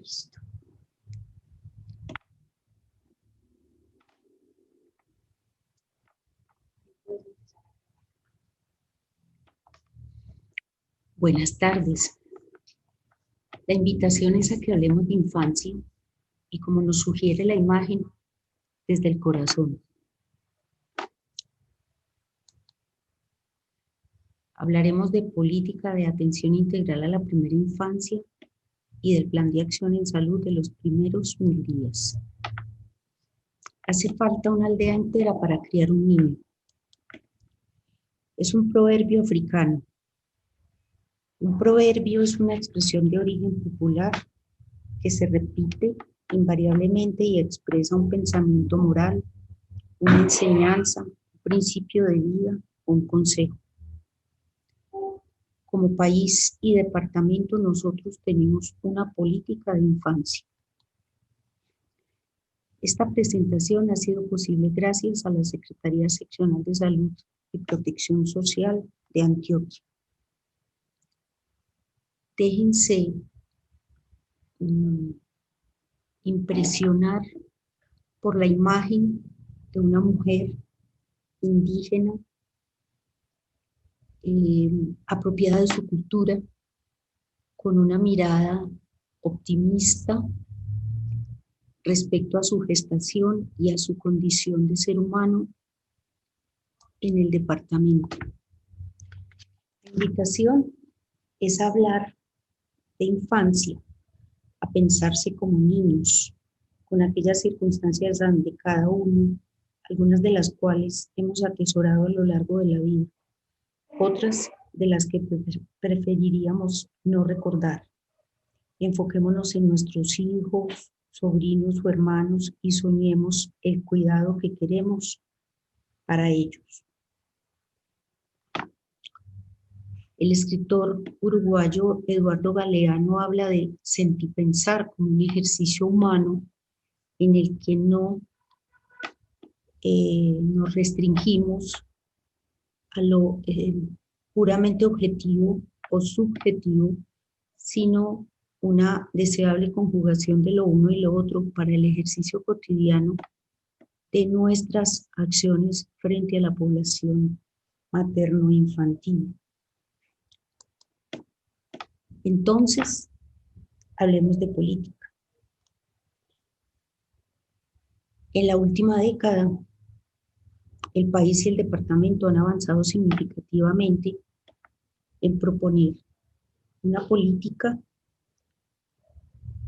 Listo. Buenas tardes. La invitación es a que hablemos de infancia y, como nos sugiere la imagen, desde el corazón. Hablaremos de política de atención integral a la primera infancia y del plan de acción en salud de los primeros 1000 días. Hace falta una aldea entera para criar un niño. Es un proverbio africano. Un proverbio es una expresión de origen popular que se repite invariablemente y expresa un pensamiento moral, una enseñanza, un principio de vida o un consejo. Como país y departamento nosotros tenemos una política de infancia. Esta presentación ha sido posible gracias a la Secretaría Seccional de Salud y Protección Social de Antioquia. Déjense impresionar por la imagen de una mujer indígena apropiada de su cultura, con una mirada optimista respecto a su gestación y a su condición de ser humano en el departamento. La invitación es hablar de infancia, a pensarse como niños, con aquellas circunstancias de cada uno, algunas de las cuales hemos atesorado a lo largo de la vida, otras de las que preferiríamos no recordar. Enfoquémonos en nuestros hijos, sobrinos o hermanos y soñemos el cuidado que queremos para ellos. El escritor uruguayo Eduardo Galeano habla de sentipensar como un ejercicio humano en el que no nos restringimos a lo puramente objetivo o subjetivo, sino una deseable conjugación de lo uno y lo otro para el ejercicio cotidiano de nuestras acciones frente a la población materno-infantil. Entonces, hablemos de política. En la última década, el país y el departamento han avanzado significativamente en proponer una política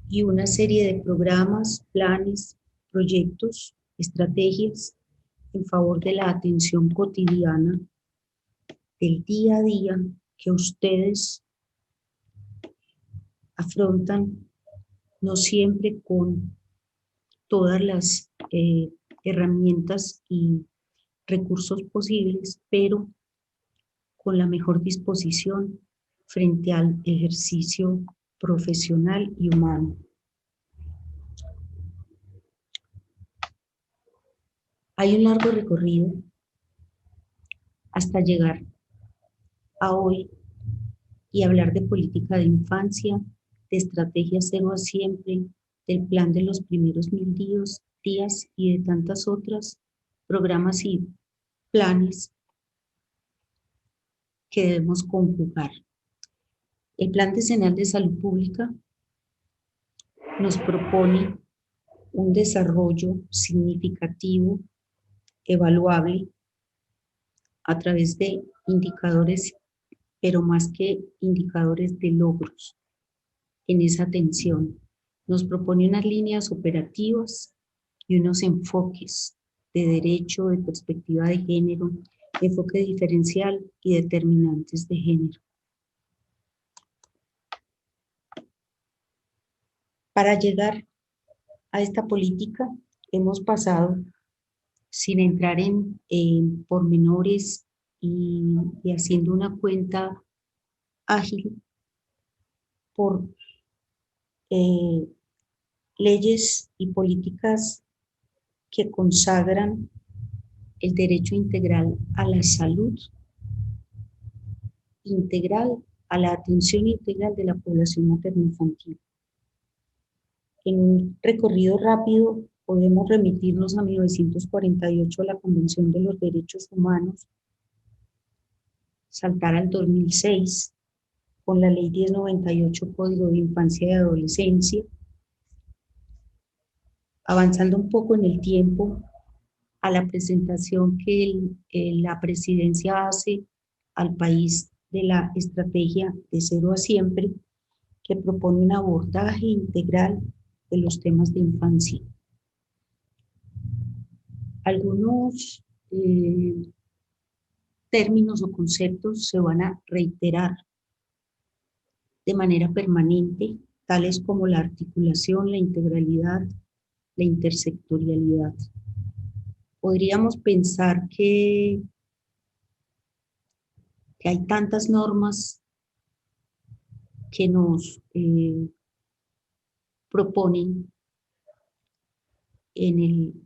y una serie de programas, planes, proyectos, estrategias en favor de la atención cotidiana del día a día que ustedes afrontan, no siempre con todas las herramientas y recursos posibles, pero con la mejor disposición frente al ejercicio profesional y humano. Hay un largo recorrido hasta llegar a hoy y hablar de política de infancia, de estrategia 0 a siempre, del plan de los primeros 1000 días y de tantas otras programas y planes que debemos conjugar. El Plan Decenal de Salud Pública nos propone un desarrollo significativo, evaluable, a través de indicadores, pero más que indicadores de logros en esa atención. Nos propone unas líneas operativas y unos enfoques de derecho, de perspectiva de género, de enfoque diferencial y determinantes de género. Para llegar a esta política hemos pasado, sin entrar en pormenores y haciendo una cuenta ágil, por leyes y políticas que consagran el derecho integral a la salud integral, a la atención integral de la población materno-infantil. En un recorrido rápido podemos remitirnos a 1948, a la Convención de los Derechos Humanos, saltar al 2006 con la Ley 1098, Código de Infancia y Adolescencia, avanzando un poco en el tiempo a la presentación que la presidencia hace al país de la estrategia de Cero a Siempre, que propone un abordaje integral de los temas de infancia. Algunos términos o conceptos se van a reiterar de manera permanente, tales como la articulación, la integralidad, la intersectorialidad. Podríamos pensar que hay tantas normas que nos proponen en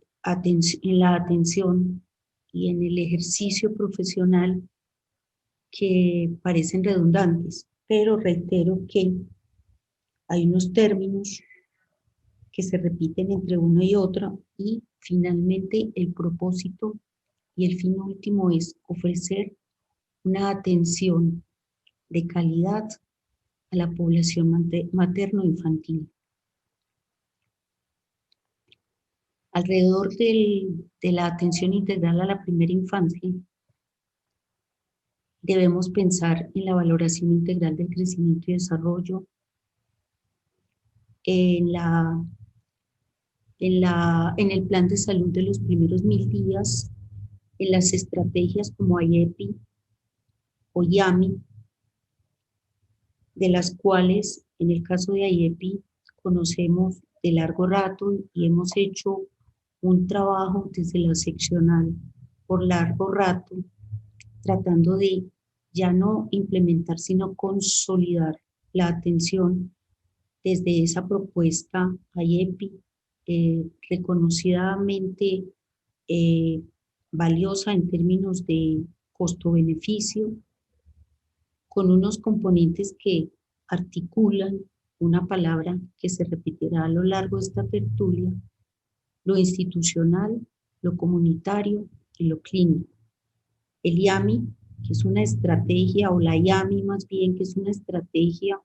la atención y en el ejercicio profesional que parecen redundantes, pero reitero que hay unos términos que se repiten entre una y otra, y finalmente el propósito y el fin último es ofrecer una atención de calidad a la población materno-infantil. Alrededor de la atención integral a la primera infancia, debemos pensar en la valoración integral del crecimiento y desarrollo, en el plan de salud de los primeros 1000 días, en las estrategias como IEPI o YAMI, de las cuales en el caso de IEPI conocemos de largo rato y hemos hecho un trabajo desde la seccional por largo rato, tratando de ya no implementar, sino consolidar la atención desde esa propuesta IEPI, reconocidamente valiosa en términos de costo-beneficio, con unos componentes que articulan una palabra que se repetirá a lo largo de esta tertulia: lo institucional, lo comunitario y lo clínico. El IAMI, que es una estrategia, o la IAMI más bien, que es una estrategia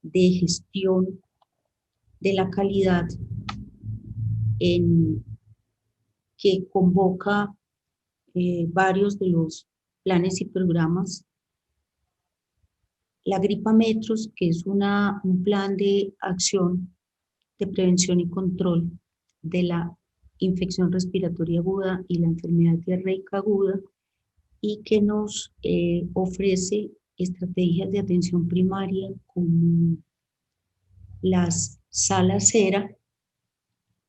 de gestión de la calidad que convoca varios de los planes y programas. La Gripametros, que es un plan de acción de prevención y control de la infección respiratoria aguda y la enfermedad diarreica aguda, y que nos ofrece estrategias de atención primaria como las salas CERA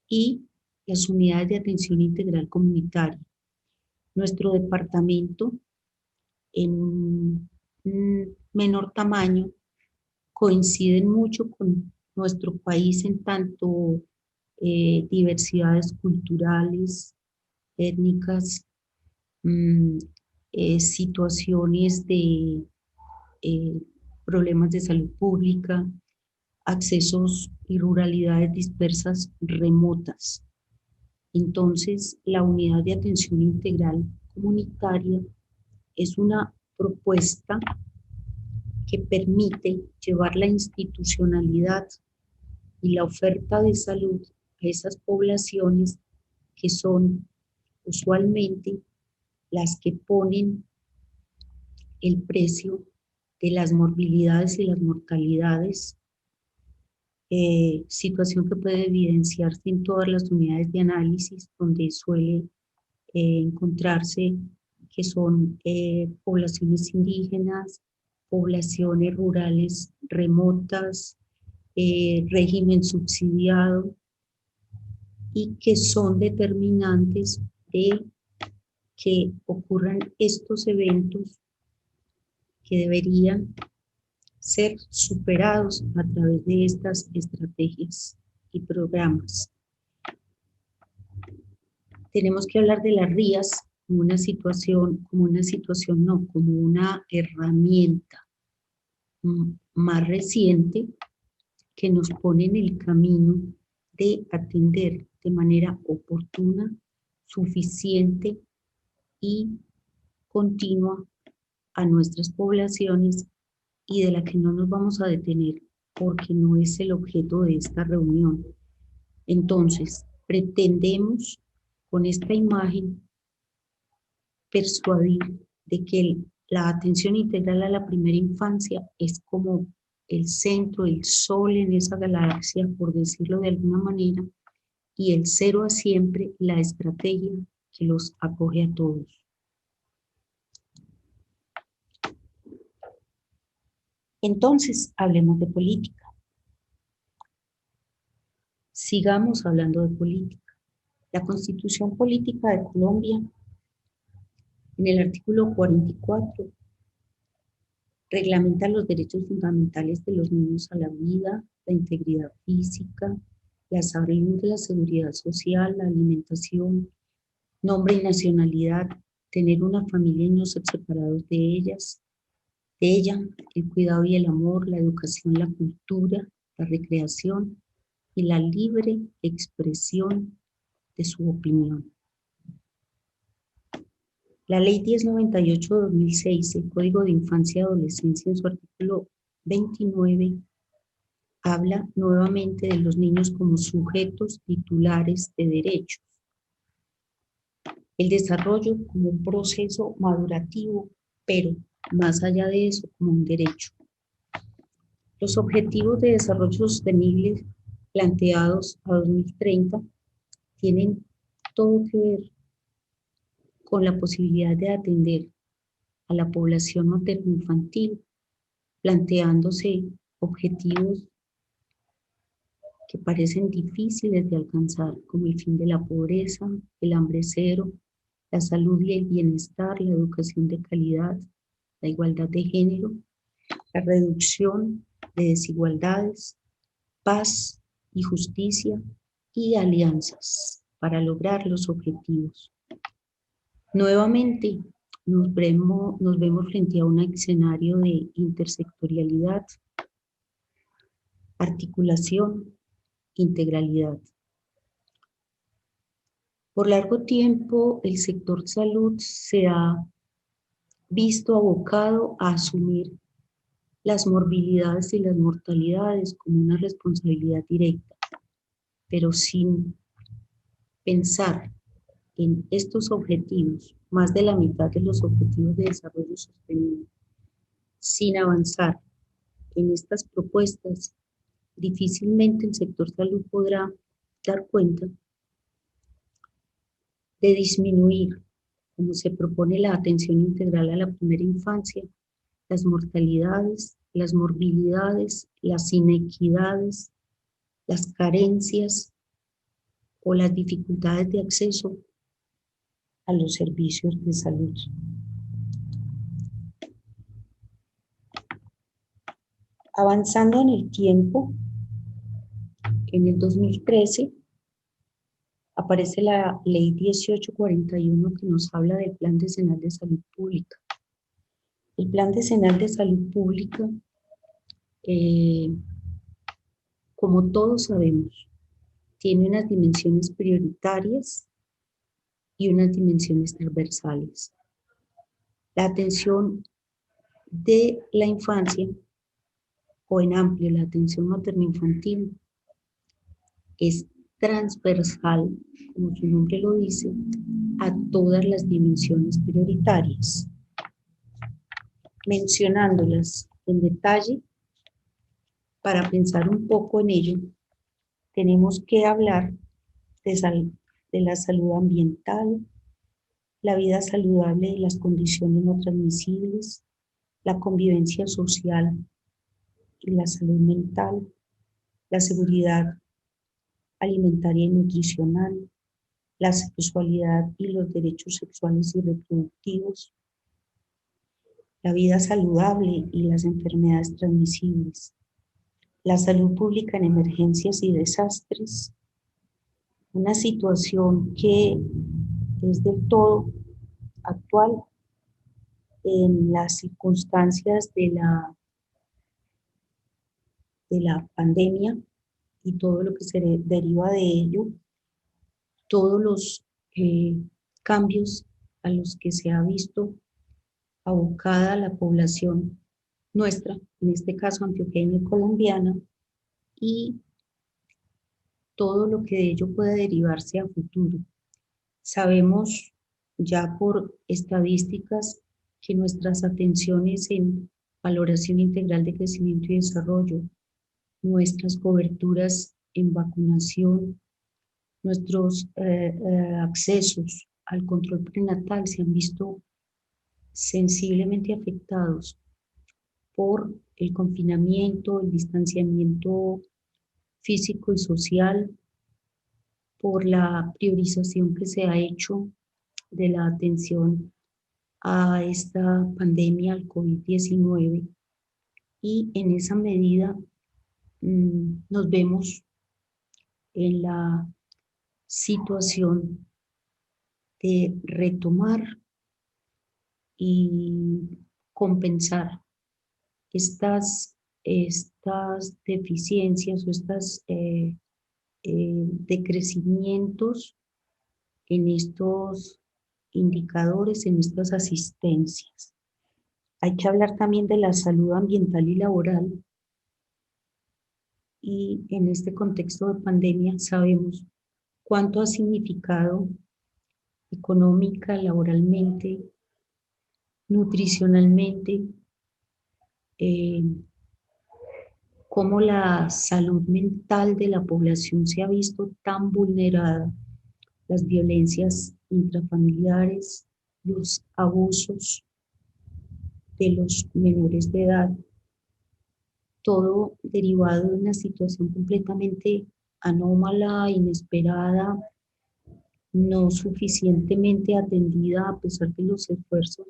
y las unidades de atención integral comunitaria. Nuestro departamento, en un menor tamaño, coinciden mucho con nuestro país en tanto diversidades culturales, étnicas, situaciones de problemas de salud pública, accesos y ruralidades dispersas remotas. Entonces, la unidad de atención integral comunitaria es una propuesta que permite llevar la institucionalidad y la oferta de salud a esas poblaciones que son usualmente las que ponen el precio de las morbilidades y las mortalidades, situación que puede evidenciarse en todas las unidades de análisis donde suele encontrarse que son poblaciones indígenas, poblaciones rurales remotas, régimen subsidiado, y que son determinantes de que ocurran estos eventos que deberían ser superados a través de estas estrategias y programas. Tenemos que hablar de las RIAs como una situación no, como una herramienta más reciente que nos pone en el camino de atender de manera oportuna, suficiente y continua a nuestras poblaciones y de la que no nos vamos a detener porque no es el objeto de esta reunión. Entonces, pretendemos con esta imagen persuadir de que la atención integral a la primera infancia es como el centro, el sol en esa galaxia, por decirlo de alguna manera, y el cero a siempre, la estrategia que los acoge a todos. Entonces, hablemos de política. Sigamos hablando de política. La Constitución Política de Colombia, en el artículo 44, reglamenta los derechos fundamentales de los niños a la vida, la integridad física, la salud, la seguridad social, la alimentación, nombre y nacionalidad, tener una familia y no ser separados de ella, el cuidado y el amor, la educación, la cultura, la recreación y la libre expresión de su opinión. La Ley 1098 de 2006, el Código de Infancia y Adolescencia, en su artículo 29, habla nuevamente de los niños como sujetos titulares de derechos. El desarrollo como un proceso madurativo, pero más allá de eso, como un derecho. Los objetivos de desarrollo sostenible planteados a 2030 tienen todo que ver con la posibilidad de atender a la población materno-infantil, planteándose objetivos que parecen difíciles de alcanzar, como el fin de la pobreza, el hambre cero, la salud y el bienestar, la educación de calidad, la igualdad de género, la reducción de desigualdades, paz y justicia y alianzas para lograr los objetivos. Nuevamente, nos vemos frente a un escenario de intersectorialidad, articulación, integralidad. Por largo tiempo, el sector salud se ha visto abocado a asumir las morbilidades y las mortalidades como una responsabilidad directa, pero sin pensar en estos objetivos, más de la mitad de los objetivos de desarrollo sostenible, sin avanzar en estas propuestas, difícilmente el sector salud podrá dar cuenta de disminuir, como se propone la atención integral a la primera infancia, las mortalidades, las morbilidades, las inequidades, las carencias o las dificultades de acceso a los servicios de salud. Avanzando en el tiempo, en el 2013 aparece la Ley 1841 que nos habla del Plan Decenal de Salud Pública. El Plan Decenal de Salud Pública, como todos sabemos, tiene unas dimensiones prioritarias y unas dimensiones transversales. La atención de la infancia, o en amplio la atención materno-infantil, es transversal, como su nombre lo dice, a todas las dimensiones prioritarias. Mencionándolas en detalle, para pensar un poco en ello, tenemos que hablar de la salud ambiental, la vida saludable y las condiciones no transmisibles, la convivencia social y la salud mental, la seguridad alimentaria y nutricional, la sexualidad y los derechos sexuales y reproductivos, la vida saludable y las enfermedades transmisibles, la salud pública en emergencias y desastres, una situación que es del todo actual en las circunstancias de la de la pandemia y todo lo que se deriva de ello, todos los cambios a los que se ha visto abocada la población nuestra, en este caso antioqueña y colombiana, y todo lo que de ello puede derivarse a futuro. Sabemos ya por estadísticas que nuestras atenciones en valoración integral de crecimiento y desarrollo, nuestras coberturas en vacunación, nuestros accesos al control prenatal se han visto sensiblemente afectados por el confinamiento, el distanciamiento físico y social, por la priorización que se ha hecho de la atención a esta pandemia, al COVID-19, y en esa medida nos vemos en la situación de retomar y compensar estas deficiencias o estas decrecimientos en estos indicadores, en estas asistencias. Hay que hablar también de la salud ambiental y laboral, y en este contexto de pandemia sabemos cuánto ha significado económica, laboralmente, nutricionalmente, cómo la salud mental de la población se ha visto tan vulnerada, las violencias intrafamiliares, los abusos de los menores de edad, todo derivado de una situación completamente anómala, inesperada, no suficientemente atendida a pesar de los esfuerzos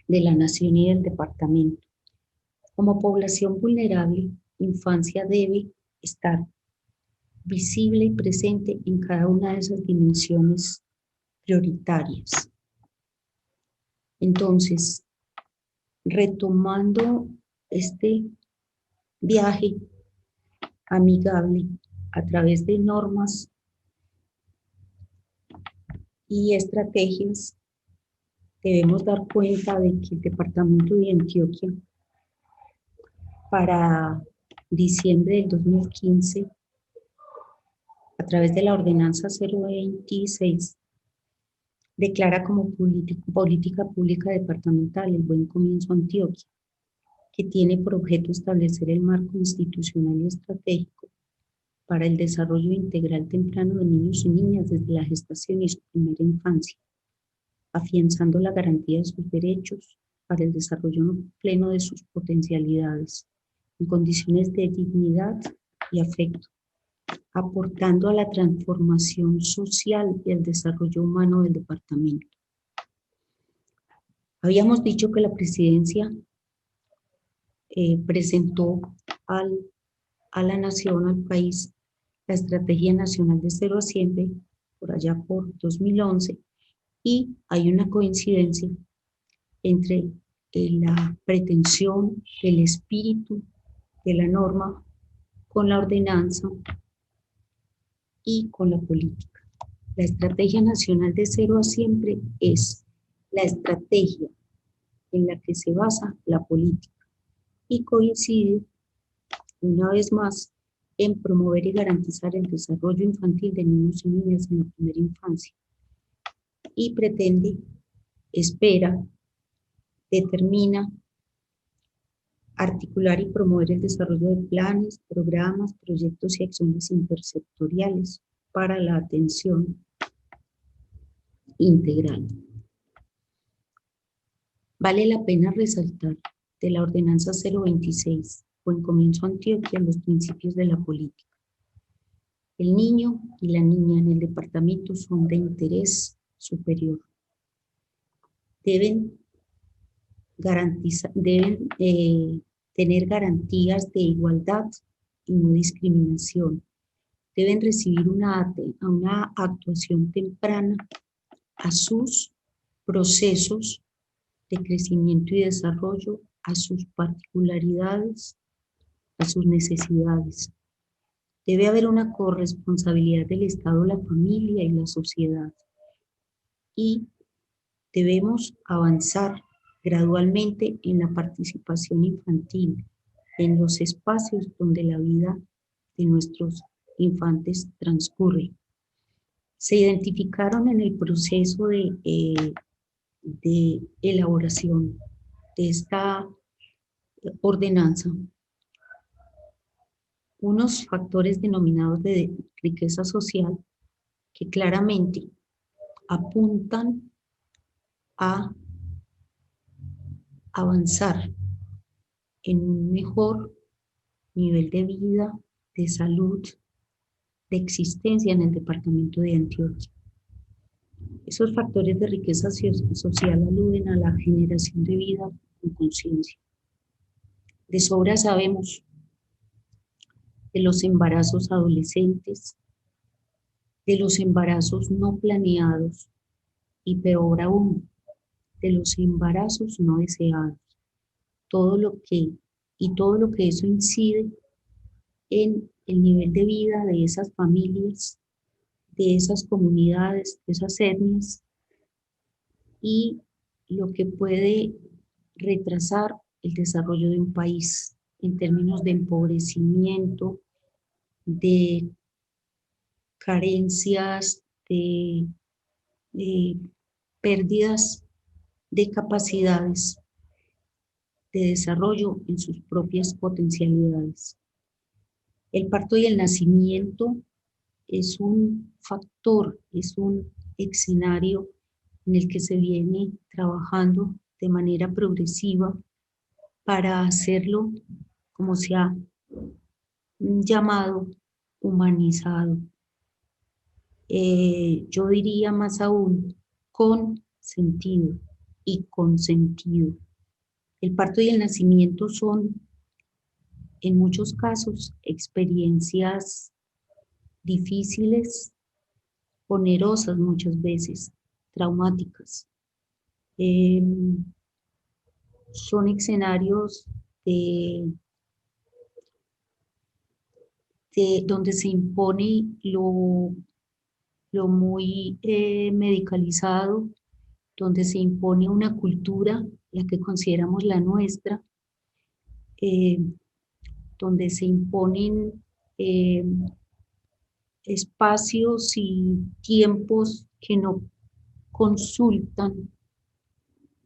de la nación y del departamento. Como población vulnerable, infancia debe estar visible y presente en cada una de esas dimensiones prioritarias. Entonces, retomando este viaje amigable a través de normas y estrategias, debemos dar cuenta de que el departamento de Antioquia para diciembre del 2015, a través de la ordenanza 026, declara como política pública departamental el Buen Comienzo Antioquia, que tiene por objeto establecer el marco institucional y estratégico para el desarrollo integral temprano de niños y niñas desde la gestación y su primera infancia, afianzando la garantía de sus derechos para el desarrollo pleno de sus potencialidades, en condiciones de dignidad y afecto, aportando a la transformación social y el desarrollo humano del departamento. Habíamos dicho que la presidencia presentó a la nación, al país, la Estrategia Nacional de Cero a Siempre, por allá por 2011, y hay una coincidencia entre la pretensión, el espíritu de la norma con la ordenanza y con la política. La Estrategia Nacional de Cero a Siempre es la estrategia en la que se basa la política y coincide, una vez más, en promover y garantizar el desarrollo infantil de niños y niñas en la primera infancia, y pretende, espera, determina articular y promover el desarrollo de planes, programas, proyectos y acciones intersectoriales para la atención integral. Vale la pena resaltar de la Ordenanza 026, Buen Comienzo Antioquia, los principios de la política. El niño y la niña en el departamento son de interés superior. Deben tener garantías de igualdad y no discriminación. Deben recibir una actuación temprana a sus procesos de crecimiento y desarrollo, a sus particularidades, a sus necesidades. Debe haber una corresponsabilidad del Estado, la familia y la sociedad. Y debemos avanzar gradualmente en la participación infantil, en los espacios donde la vida de nuestros infantes transcurre. Se identificaron en el proceso de elaboración de esta ordenanza unos factores denominados de riqueza social que claramente apuntan a avanzar en un mejor nivel de vida, de salud, de existencia en el departamento de Antioquia. Esos factores de riqueza social aluden a la generación de vida con conciencia. De sobra sabemos de los embarazos adolescentes, de los embarazos no planeados y peor aún, de los embarazos no deseados. Todo lo que eso incide en el nivel de vida de esas familias, de esas comunidades, de esas etnias, y lo que puede retrasar el desarrollo de un país en términos de empobrecimiento, de carencias, de pérdidas de capacidades de desarrollo en sus propias potencialidades. El parto y el nacimiento es un factor, es un escenario en el que se viene trabajando de manera progresiva para hacerlo, como se ha llamado, humanizado. Yo diría más aún, con sentido y con sentido. El parto y el nacimiento son, en muchos casos, experiencias difíciles, onerosas muchas veces, traumáticas. Son escenarios donde se impone lo muy medicalizado, donde se impone una cultura, la que consideramos la nuestra, donde se imponen espacios y tiempos que no consultan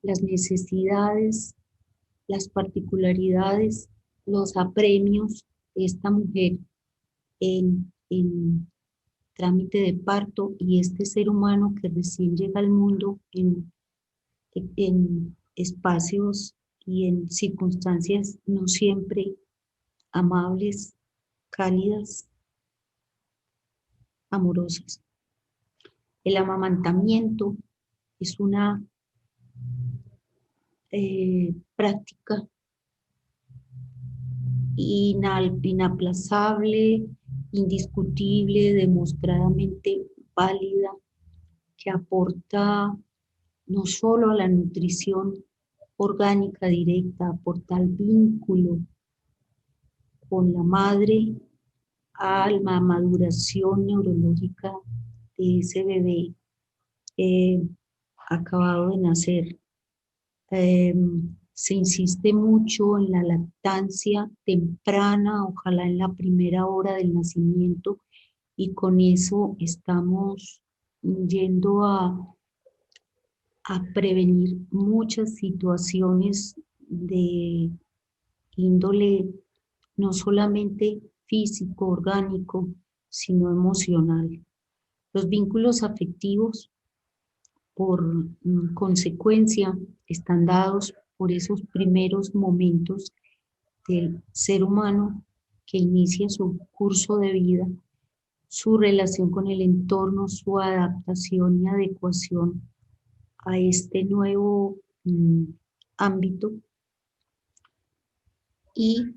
las necesidades, las particularidades, los apremios de esta mujer en trámite de parto y este ser humano que recién llega al mundo en espacios y en circunstancias no siempre amables, cálidas, amorosas. El amamantamiento es una práctica inaplazable, indiscutible, demostradamente válida, que aporta no solo a la nutrición orgánica directa, aporta al vínculo con la madre, a la maduración neurológica de ese bebé acabado de nacer. Se insiste mucho en la lactancia temprana, ojalá en la primera hora del nacimiento, y con eso estamos yendo a prevenir muchas situaciones de índole no solamente físico, orgánico, sino emocional. Los vínculos afectivos, por consecuencia, están dados por esos primeros momentos del ser humano que inicia su curso de vida, su relación con el entorno, su adaptación y adecuación a este nuevo ámbito y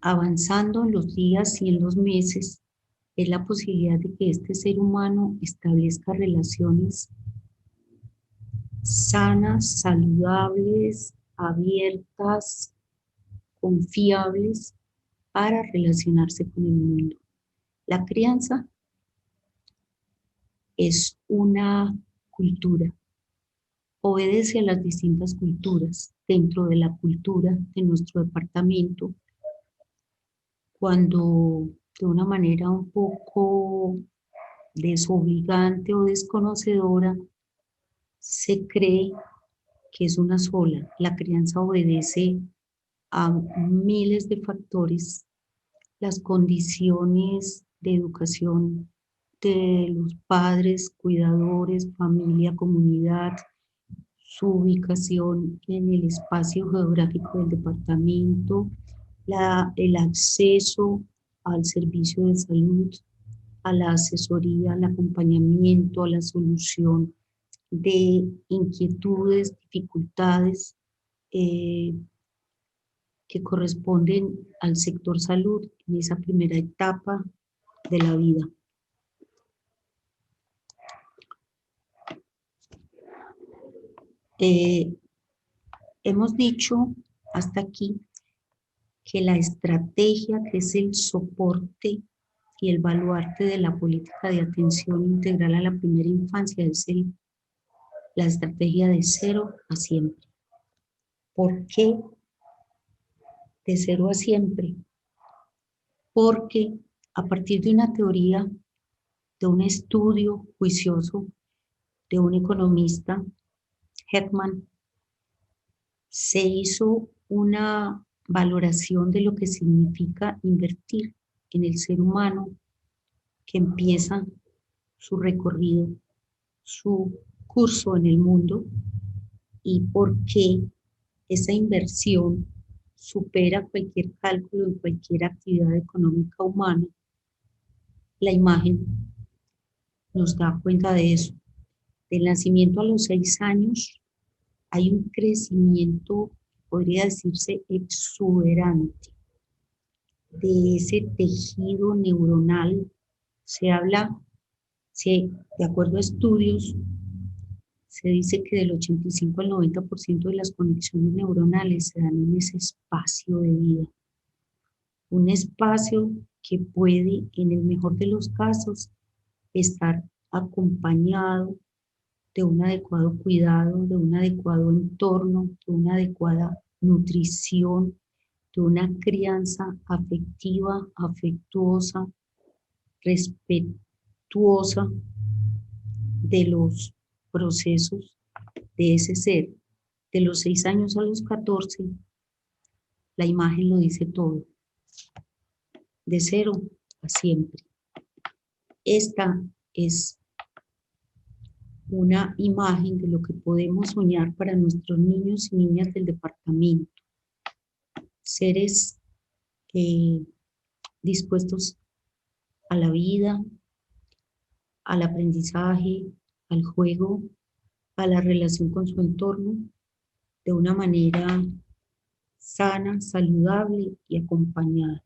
avanzando en los días y en los meses, es la posibilidad de que este ser humano establezca relaciones sanas, saludables, abiertas, confiables para relacionarse con el mundo. La crianza es una cultura, obedece a las distintas culturas. Dentro de la cultura de nuestro departamento, cuando de una manera un poco desobligante o desconocedora se cree que es una sola. La crianza obedece a miles de factores, las condiciones de educación de los padres, cuidadores, familia, comunidad, su ubicación en el espacio geográfico del departamento, el acceso al servicio de salud, a la asesoría, al acompañamiento, a la solución de inquietudes, dificultades que corresponden al sector salud en esa primera etapa de la vida. Hemos dicho hasta aquí que la estrategia, que es el soporte y el baluarte de la política de atención integral a la primera infancia, es la estrategia de 0 a siempre. ¿Por qué de 0 a siempre? Porque a partir de una teoría, de un estudio juicioso de un economista, Heckman, se hizo una valoración de lo que significa invertir en el ser humano que empieza su recorrido, su curso en el mundo, y por qué esa inversión supera cualquier cálculo en cualquier actividad económica humana. La imagen nos da cuenta de eso. Del nacimiento a los 6 años hay un crecimiento, podría decirse, exuberante de ese tejido neuronal. Se habla, de acuerdo a estudios, se dice que del 85 al 90% de las conexiones neuronales se dan en ese espacio de vida. Un espacio que puede, en el mejor de los casos, estar acompañado de un adecuado cuidado, de un adecuado entorno, de una adecuada nutrición, de una crianza afectiva, afectuosa, respetuosa de los procesos de ese ser. De los 6 años a los 14, la imagen lo dice todo. De 0 a siempre. Esta es una imagen de lo que podemos soñar para nuestros niños y niñas del departamento. Seres dispuestos a la vida, al aprendizaje, al juego, a la relación con su entorno, de una manera sana, saludable y acompañada.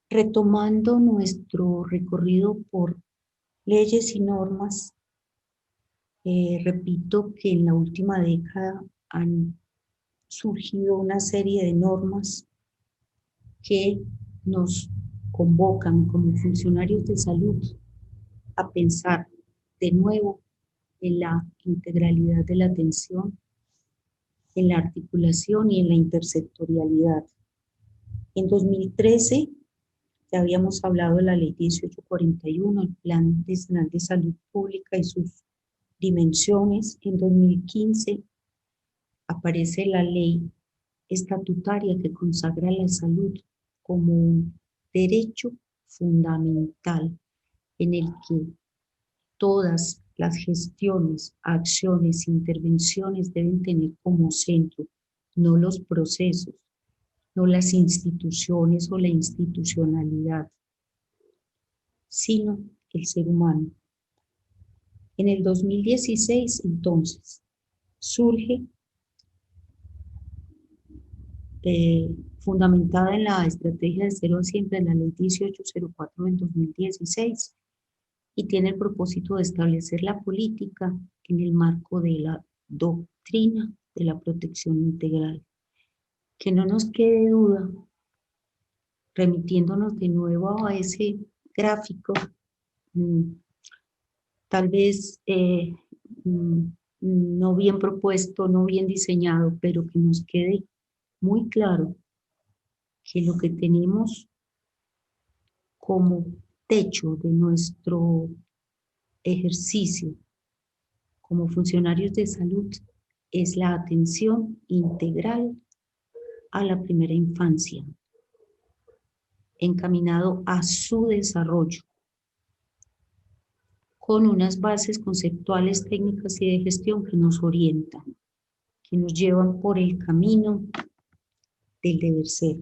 Retomando nuestro recorrido por leyes y normas, repito que en la última década han surgido una serie de normas que nos convocan como funcionarios de salud a pensar de nuevo en la integralidad de la atención, en la articulación y en la intersectorialidad. En 2013 ya habíamos hablado de la Ley 1841, el Plan Nacional de Salud Pública y sus dimensiones. En 2015 aparece la ley estatutaria que consagra la salud como un derecho fundamental en el que todas las gestiones, acciones, intervenciones deben tener como centro no los procesos, no las instituciones o la institucionalidad, sino el ser humano. En el 2016, entonces, surge, fundamentada en la estrategia de 0 a siempre, la ley 1804 del 2016, y tiene el propósito de establecer la política en el marco de la doctrina de la protección integral. Que no nos quede duda, remitiéndonos de nuevo a ese gráfico, tal vez no bien propuesto, no bien diseñado, pero que nos quede muy claro que lo que tenemos como techo de nuestro ejercicio como funcionarios de salud es la atención integral a la primera infancia, encaminado a su desarrollo, con unas bases conceptuales, técnicas y de gestión que nos orientan, que nos llevan por el camino del deber ser.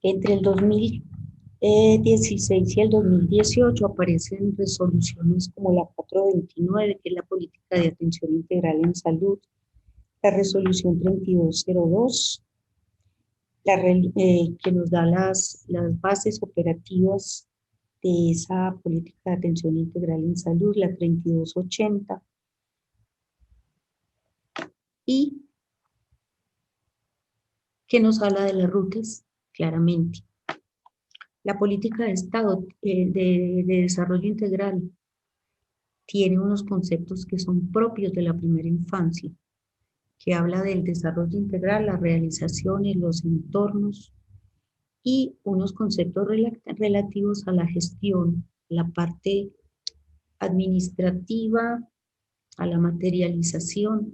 Entre el 2016 y el 2018 aparecen resoluciones como la 429, que es la política de atención integral en salud, la resolución 3202, que nos da las bases operativas de esa política de atención integral en salud, la 3280, y que nos habla de las rutas claramente. La política de Estado de desarrollo integral tiene unos conceptos que son propios de la primera infancia, que habla del desarrollo integral, las realizaciones, los entornos y unos conceptos relativos a la gestión, la parte administrativa, a la materialización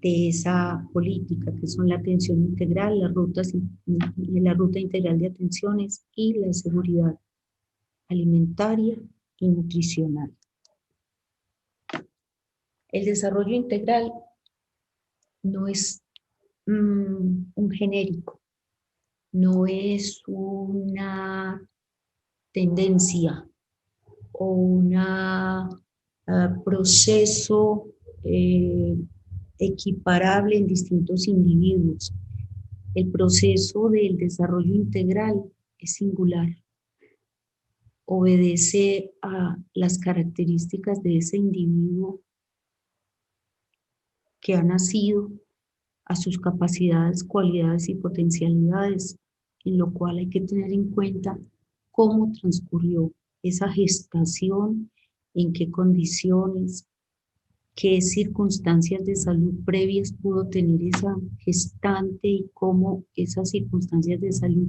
de esa política, que son la atención integral, la ruta integral de atenciones y la seguridad alimentaria y nutricional. El desarrollo integral no es un genérico, no es una tendencia o un proceso equiparable en distintos individuos. El proceso del desarrollo integral es singular, obedece a las características de ese individuo que ha nacido, a sus capacidades, cualidades y potencialidades, en lo cual hay que tener en cuenta cómo transcurrió esa gestación, en qué condiciones, qué circunstancias de salud previas pudo tener esa gestante y cómo esas circunstancias de salud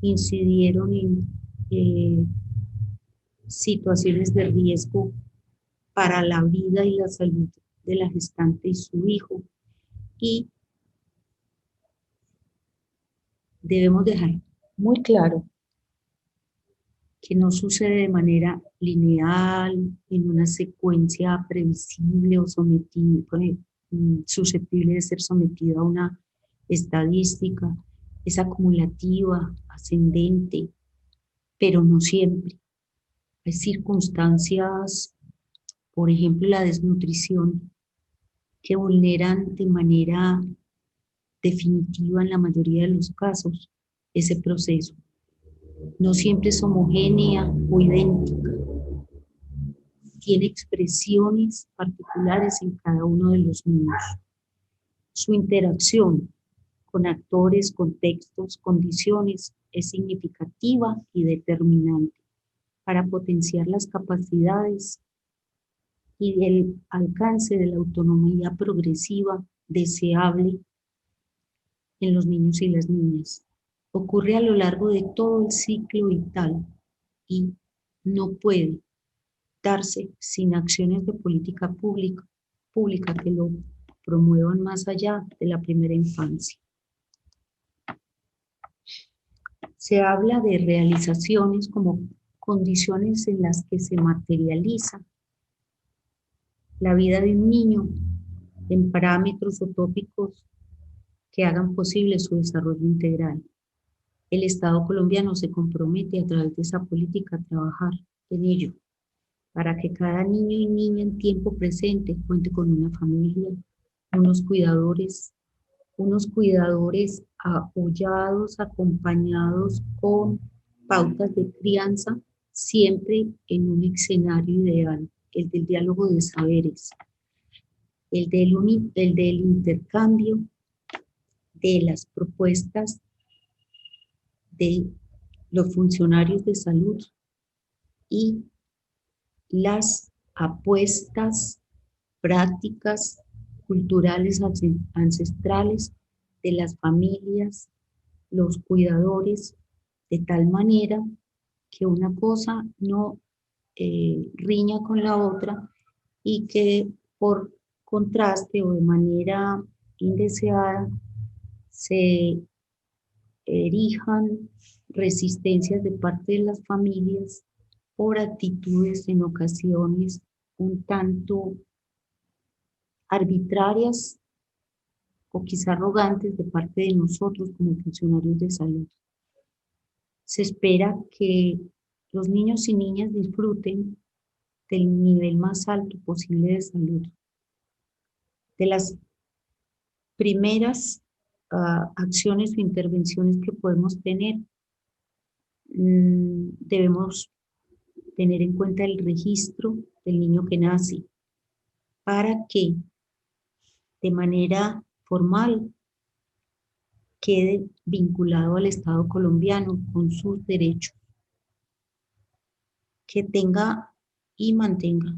incidieron en situaciones de riesgo para la vida y la salud de la gestante y su hijo. Y debemos dejar muy claro que no sucede de manera lineal, en una secuencia previsible o susceptible de ser sometida a una estadística. Es acumulativa, ascendente, pero no siempre. Hay circunstancias, por ejemplo, la desnutrición, que vulneran de manera definitiva en la mayoría de los casos ese proceso. No siempre es homogénea o idéntica. Tiene expresiones particulares en cada uno de los niños. Su interacción con actores, contextos, condiciones es significativa y determinante para potenciar las capacidades y el alcance de la autonomía progresiva deseable en los niños y las niñas. Ocurre a lo largo de todo el ciclo vital y no puede darse sin acciones de política pública que lo promuevan más allá de la primera infancia. Se habla de realizaciones como condiciones en las que se materializa la vida de un niño en parámetros utópicos que hagan posible su desarrollo integral. El Estado colombiano se compromete a través de esa política a trabajar en ello, para que cada niño y niña en tiempo presente cuente con una familia, unos cuidadores apoyados, acompañados con pautas de crianza, siempre en un escenario ideal el del diálogo de saberes, el del intercambio de las propuestas de los funcionarios de salud y las apuestas prácticas culturales ancestrales de las familias, los cuidadores, de tal manera que una cosa no riña con la otra y que por contraste o de manera indeseada se erijan resistencias de parte de las familias por actitudes en ocasiones un tanto arbitrarias o quizá arrogantes de parte de nosotros como funcionarios de salud. Se espera que los niños y niñas disfruten del nivel más alto posible de salud. De las primeras acciones o intervenciones que podemos tener, debemos tener en cuenta el registro del niño que nace para que de manera formal quede vinculado al Estado colombiano con sus derechos, que tenga y mantenga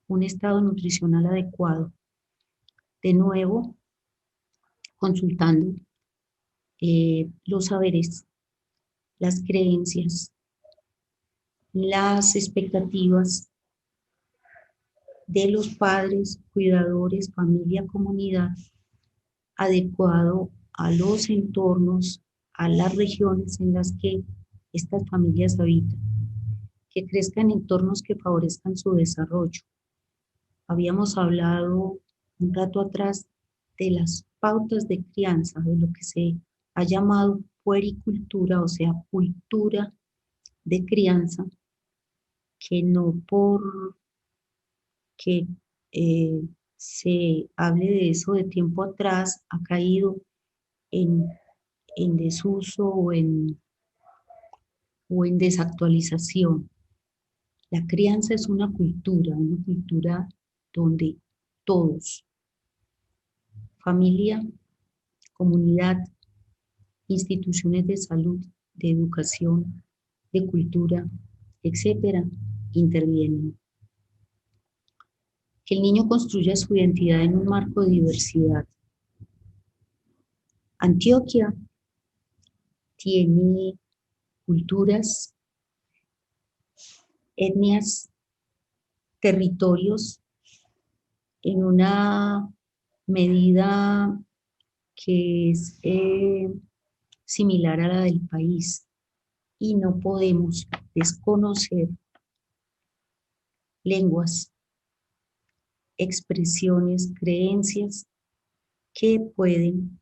un estado nutricional adecuado. De nuevo, consultando los saberes, las creencias, las expectativas de los padres, cuidadores, familia, comunidad, adecuado a los entornos, a las regiones en las que estas familias habitan, que crezcan en entornos que favorezcan su desarrollo. Habíamos hablado un rato atrás de las pautas de crianza, de lo que se ha llamado puericultura, o sea, cultura de crianza, que no por que se hable de eso de tiempo atrás ha caído en, en desuso o en desactualización. La crianza es una cultura donde todos, familia, comunidad, instituciones de salud, de educación, de cultura, etcétera, intervienen. Que el niño construya su identidad en un marco de diversidad. Antioquia tiene culturas, etnias, territorios en una medida que es similar a la del país y no podemos desconocer lenguas, expresiones, creencias que pueden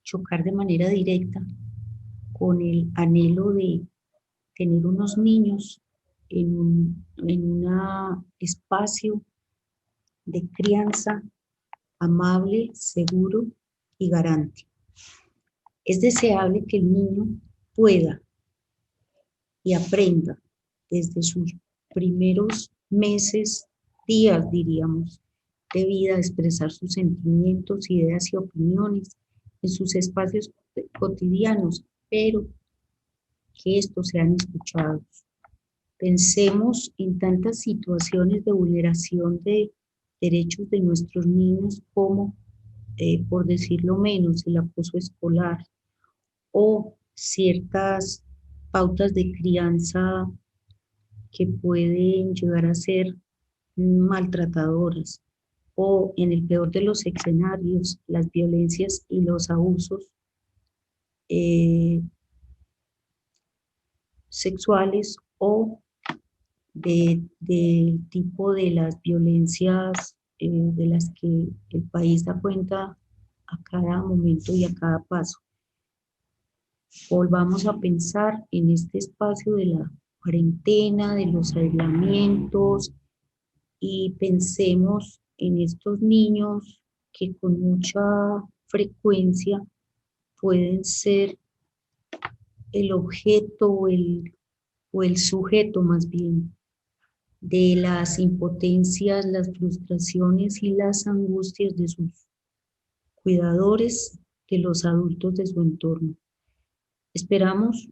chocar de manera directa con el anhelo de tener unos niños en un espacio de crianza amable, seguro y garante. Es deseable que el niño pueda y aprenda desde sus primeros meses, días, diríamos, de vida, a expresar sus sentimientos, ideas y opiniones en sus espacios cotidianos, pero que estos sean escuchados. Pensemos en tantas situaciones de vulneración de derechos de nuestros niños como, por decirlo menos, el acoso escolar o ciertas pautas de crianza que pueden llegar a ser maltratadoras o, en el peor de los escenarios, las violencias y los abusos sexuales o del tipo de las violencias de las que el país da cuenta a cada momento y a cada paso. Volvamos a pensar en este espacio de la cuarentena, de los aislamientos, y pensemos en estos niños que con mucha frecuencia pueden ser el objeto o el sujeto más bien de las impotencias, las frustraciones y las angustias de sus cuidadores, de los adultos de su entorno. Esperamos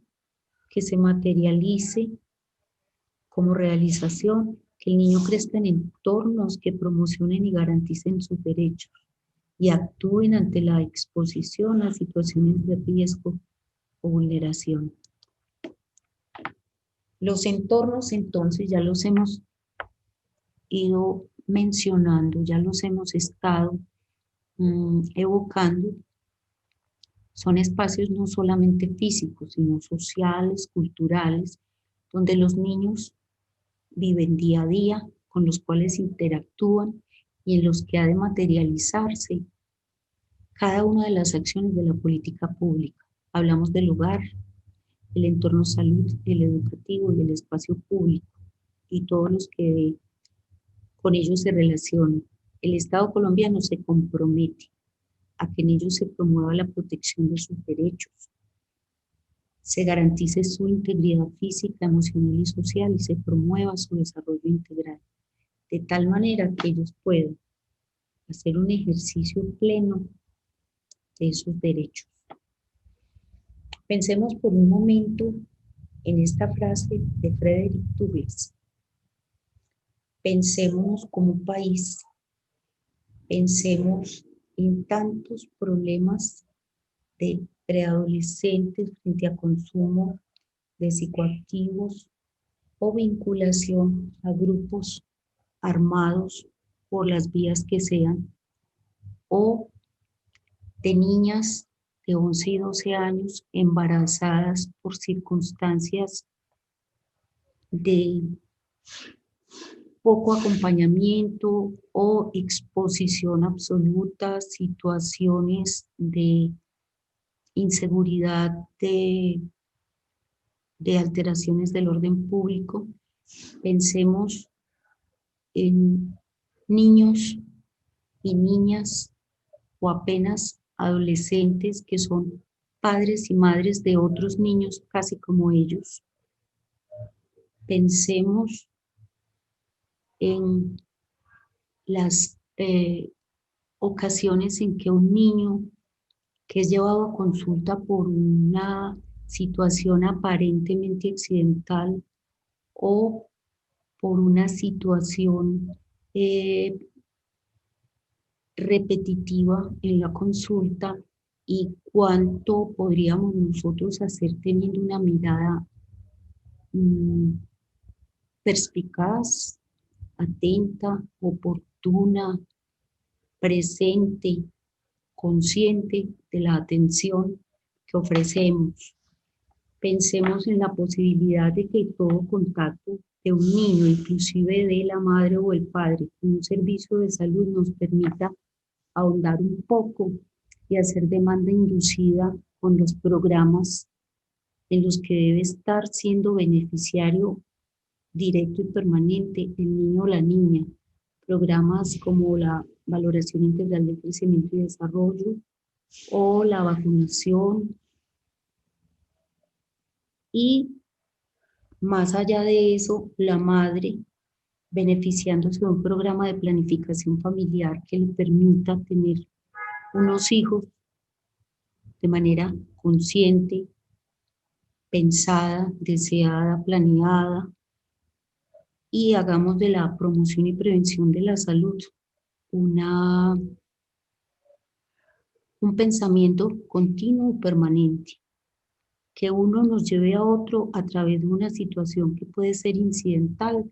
que se materialice como realización, que el niño crezca en entornos que promocionen y garanticen sus derechos y actúen ante la exposición a situaciones de riesgo o vulneración. Los entornos, entonces, ya los hemos ido mencionando, ya los hemos estado evocando. Son espacios no solamente físicos, sino sociales, culturales, donde los niños viven día a día, con los cuales interactúan y en los que ha de materializarse cada una de las acciones de la política pública. Hablamos del hogar, el entorno salud, el educativo y el espacio público y todos los que con ellos se relacionan. El Estado colombiano se compromete a que en ellos se promueva la protección de sus derechos, se garantice su integridad física, emocional y social y se promueva su desarrollo integral, de tal manera que ellos puedan hacer un ejercicio pleno de sus derechos. Pensemos por un momento en esta frase de Frederick Douglass. Pensemos como un país, pensemos en tantos problemas de preadolescentes frente a consumo de psicoactivos o vinculación a grupos armados por las vías que sean, o de niñas de 11 y 12 años embarazadas por circunstancias de poco acompañamiento o exposición absoluta, situaciones de inseguridad, de alteraciones del orden público. Pensemos en niños y niñas o apenas adolescentes que son padres y madres de otros niños casi como ellos. Pensemos en las ocasiones en que un niño que es llevado a consulta por una situación aparentemente accidental o por una situación repetitiva en la consulta, y cuánto podríamos nosotros hacer teniendo una mirada perspicaz, atenta, oportuna, presente, consciente de la atención que ofrecemos. Pensemos en la posibilidad de que todo contacto de un niño, inclusive de la madre o el padre, con un servicio de salud nos permita ahondar un poco y hacer demanda inducida con los programas en los que debe estar siendo beneficiario directo y permanente el niño o la niña. Programas como la valoración integral del crecimiento y desarrollo o la vacunación. Y más allá de eso, la madre beneficiándose de un programa de planificación familiar que le permita tener unos hijos de manera consciente, pensada, deseada, planeada, y hagamos de la promoción y prevención de la salud un pensamiento continuo y permanente, que uno nos lleve a otro a través de una situación que puede ser incidental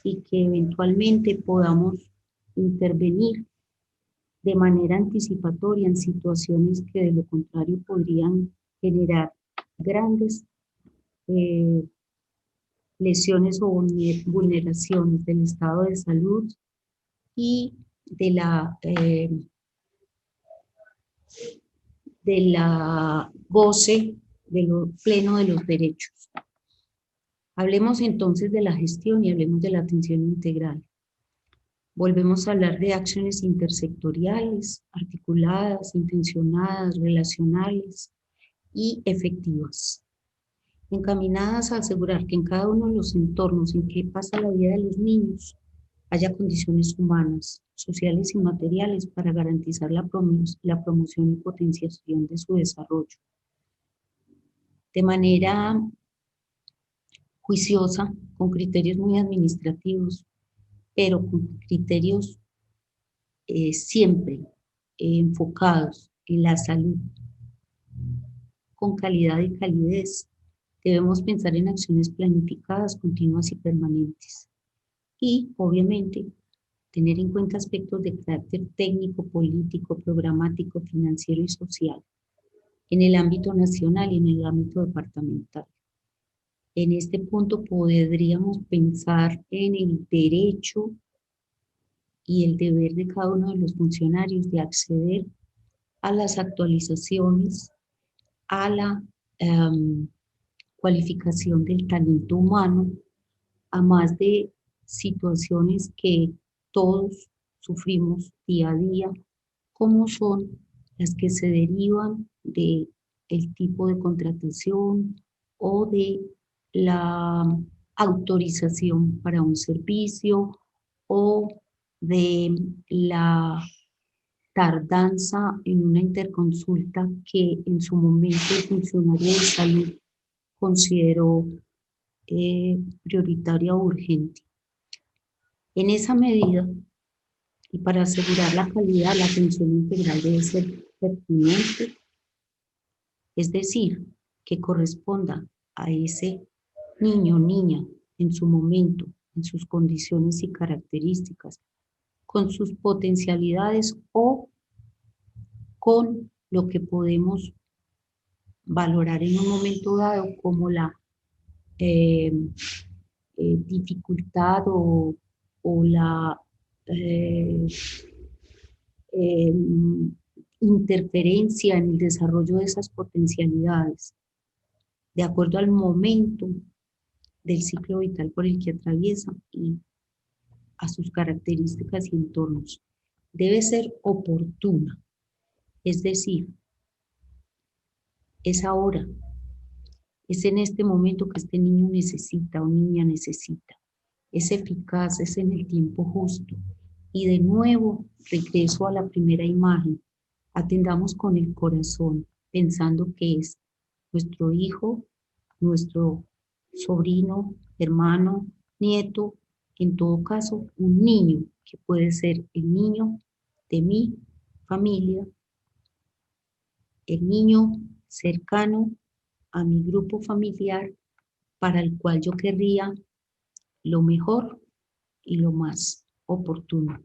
y que eventualmente podamos intervenir de manera anticipatoria en situaciones que de lo contrario podrían generar grandes lesiones o vulneraciones del estado de salud y de la goce de lo pleno de los derechos. Hablemos entonces de la gestión y hablemos de la atención integral. Volvemos a hablar de acciones intersectoriales, articuladas, intencionadas, relacionales y efectivas. encaminadas a asegurar que en cada uno de los entornos en que pasa la vida de los niños haya condiciones humanas, sociales y materiales para garantizar la promoción y potenciación de su desarrollo. De manera juiciosa, con criterios muy administrativos, pero con criterios siempre enfocados en la salud, con calidad y calidez. Debemos pensar en acciones planificadas, continuas y permanentes. Y, obviamente, tener en cuenta aspectos de carácter técnico, político, programático, financiero y social, en el ámbito nacional y en el ámbito departamental. En este punto podríamos pensar en el derecho y el deber de cada uno de los funcionarios de acceder a las actualizaciones, a la cualificación del talento humano, a más de situaciones que todos sufrimos día a día, como son las que se derivan del tipo de contratación o de la autorización para un servicio o de la tardanza en una interconsulta que en su momento el funcionario de salud consideró prioritaria o urgente. En esa medida, y para asegurar la calidad, la atención integral debe ser pertinente, es decir, que corresponda a ese niño o niña en su momento, en sus condiciones y características, con sus potencialidades o con lo que podemos valorar en un momento dado como la dificultad o la interferencia en el desarrollo de esas potencialidades, de acuerdo al momento del ciclo vital por el que atraviesa y a sus características y entornos. Debe ser oportuna, es decir, es ahora, es en este momento que este niño necesita o niña necesita. Es eficaz, es en el tiempo justo. Y de nuevo, regreso a la primera imagen. Atendamos con el corazón, pensando que es nuestro hijo, nuestro sobrino, hermano, nieto, en todo caso, un niño, que puede ser el niño de mi familia, el niño cercano a mi grupo familiar, para el cual yo querría lo mejor y lo más oportuno.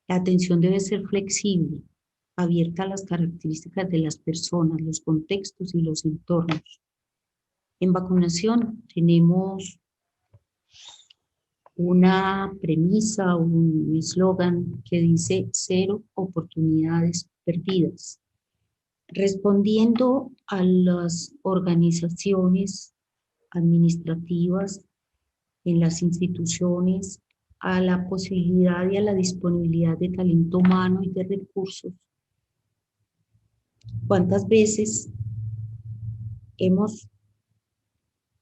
La atención debe ser flexible, abierta a las características de las personas, los contextos y los entornos. En vacunación tenemos una premisa, un eslogan que dice 0 oportunidades perdidas. Respondiendo a las organizaciones administrativas en las instituciones, a la posibilidad y a la disponibilidad de talento humano y de recursos. ¿Cuántas veces hemos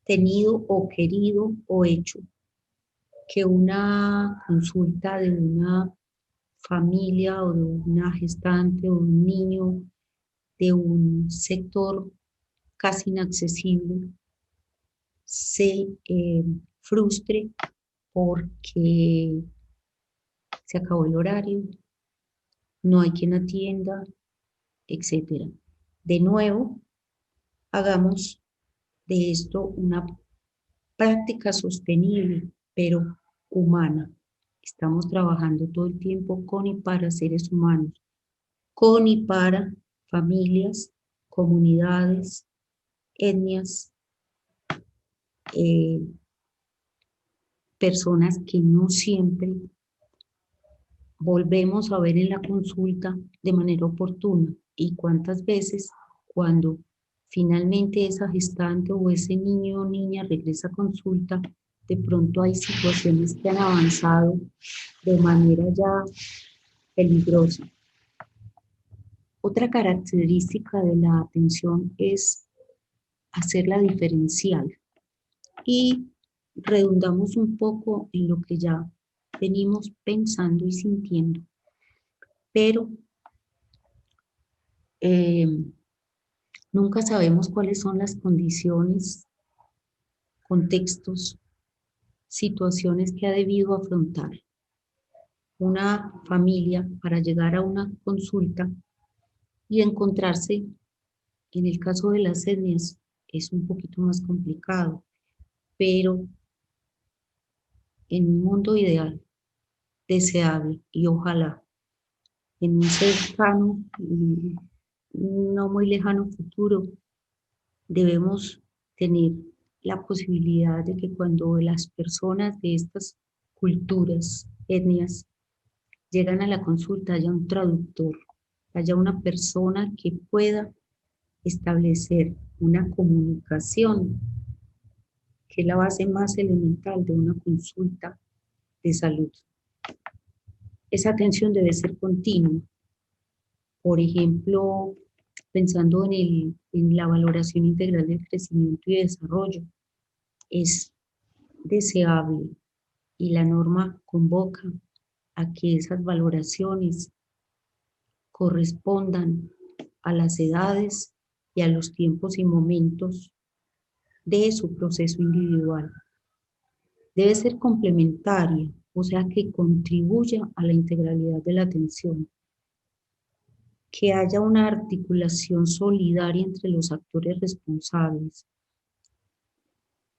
tenido o querido o hecho que una consulta de una familia o de una gestante o un niño de un sector casi inaccesible se frustre porque se acabó el horario, no hay quien atienda, etcétera? De nuevo, hagamos de esto una práctica sostenible, pero humana. Estamos trabajando todo el tiempo con y para seres humanos, con y para familias, comunidades, etnias, personas que no siempre volvemos a ver en la consulta de manera oportuna. Y cuántas veces cuando finalmente esa gestante o ese niño o niña regresa a consulta, de pronto hay situaciones que han avanzado de manera ya peligrosa. Otra característica de la atención es hacerla diferencial y redundamos un poco en lo que ya venimos pensando y sintiendo, pero nunca sabemos cuáles son las condiciones, contextos, situaciones que ha debido afrontar una familia para llegar a una consulta y encontrarse, en el caso de las etnias, es un poquito más complicado, pero en un mundo ideal, deseable y ojalá en un cercano, no muy lejano futuro, debemos tener la posibilidad de que cuando las personas de estas culturas, etnias, llegan a la consulta haya un traductor, haya una persona que pueda establecer una comunicación, que es la base más elemental de una consulta de salud. Esa atención debe ser continua. Por ejemplo, pensando en la valoración integral del crecimiento y desarrollo, es deseable y la norma convoca a que esas valoraciones correspondan a las edades y a los tiempos y momentos de su proceso individual. Debe ser complementaria, o sea, que contribuya a la integralidad de la atención, que haya una articulación solidaria entre los actores responsables,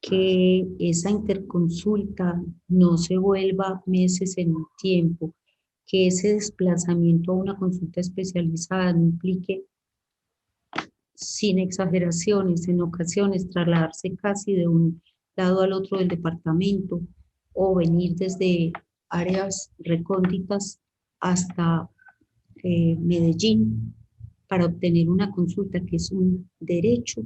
que esa interconsulta no se vuelva meses en el tiempo, que ese desplazamiento a una consulta especializada no implique, sin exageraciones, en ocasiones trasladarse casi de un lado al otro del departamento o venir desde áreas recónditas hasta Medellín para obtener una consulta que es un derecho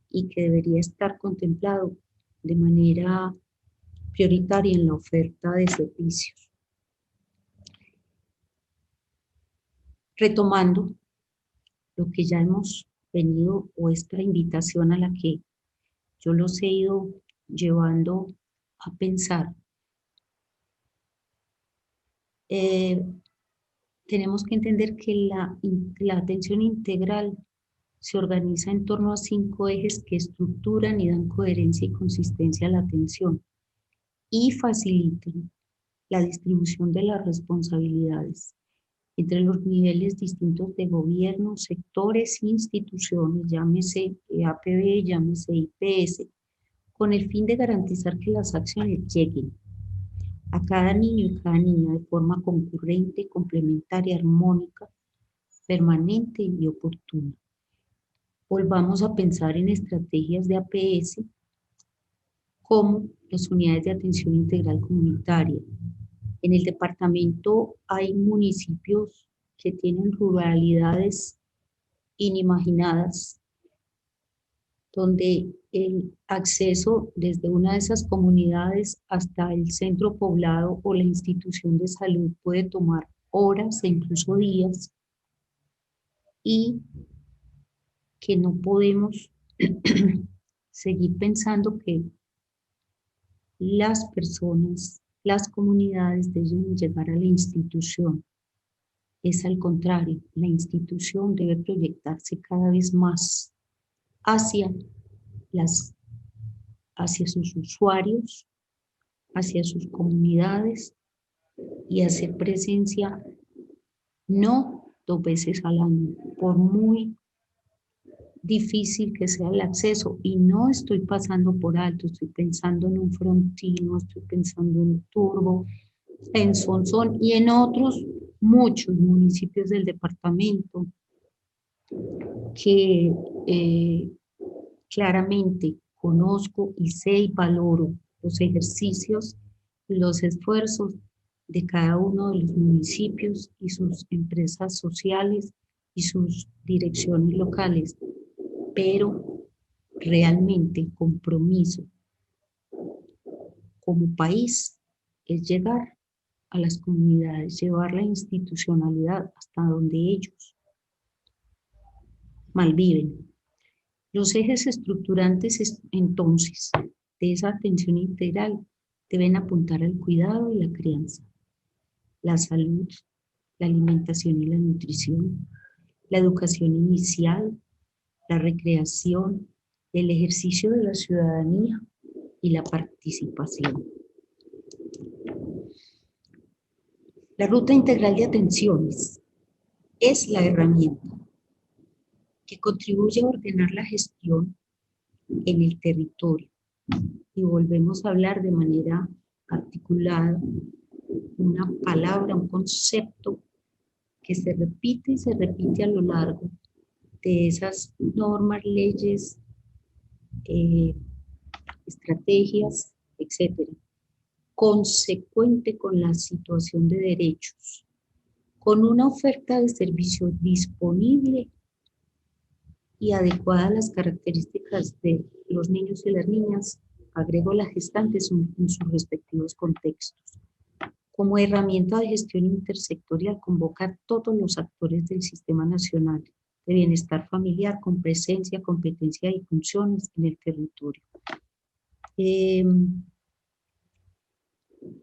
y que debería estar contemplado de manera prioritaria en la oferta de servicios. Retomando lo que ya hemos venido o esta invitación a la que yo los he ido llevando a pensar, tenemos que entender que la atención integral se organiza en torno a 5 ejes que estructuran y dan coherencia y consistencia a la atención y facilitan la distribución de las responsabilidades entre los niveles distintos de gobierno, sectores, instituciones, llámese APB, llámese IPS, con el fin de garantizar que las acciones lleguen a cada niño y cada niña de forma concurrente, complementaria, armónica, permanente y oportuna. Volvamos a pensar en estrategias de APS como las unidades de atención integral comunitaria. En el departamento hay municipios que tienen ruralidades inimaginadas, donde el acceso desde una de esas comunidades hasta el centro poblado o la institución de salud puede tomar horas e incluso días, y que no podemos seguir pensando que las personas, las comunidades deben llegar a la institución. Es al contrario, la institución debe proyectarse cada vez más hacia, hacia sus usuarios, hacia sus comunidades y hacer presencia no 2 veces al año, por muy difícil que sea el acceso. Y no estoy pasando por alto, estoy pensando en un Frontino, estoy pensando en Turbo, en Sonsón y en otros muchos municipios del departamento que claramente conozco y sé y valoro los ejercicios y los esfuerzos de cada uno de los municipios y sus empresas sociales y sus direcciones locales, pero realmente el compromiso como país es llegar a las comunidades, llevar la institucionalidad hasta donde ellos malviven. Los ejes estructurantes, entonces, de esa atención integral deben apuntar al cuidado y la crianza, la salud, la alimentación y la nutrición, la educación inicial, la recreación, el ejercicio de la ciudadanía y la participación. La ruta integral de atenciones es la herramienta que contribuye a ordenar la gestión en el territorio. Y volvemos a hablar de manera articulada una palabra, un concepto que se repite y se repite a lo largo de esas normas, leyes, estrategias, etcétera, consecuente con la situación de derechos, con una oferta de servicio disponible y adecuada a las características de los niños y las niñas, agrego las gestantes en sus respectivos contextos. Como herramienta de gestión intersectorial, convoca a todos los actores del Sistema Nacional de Bienestar Familiar con presencia, competencia y funciones en el territorio.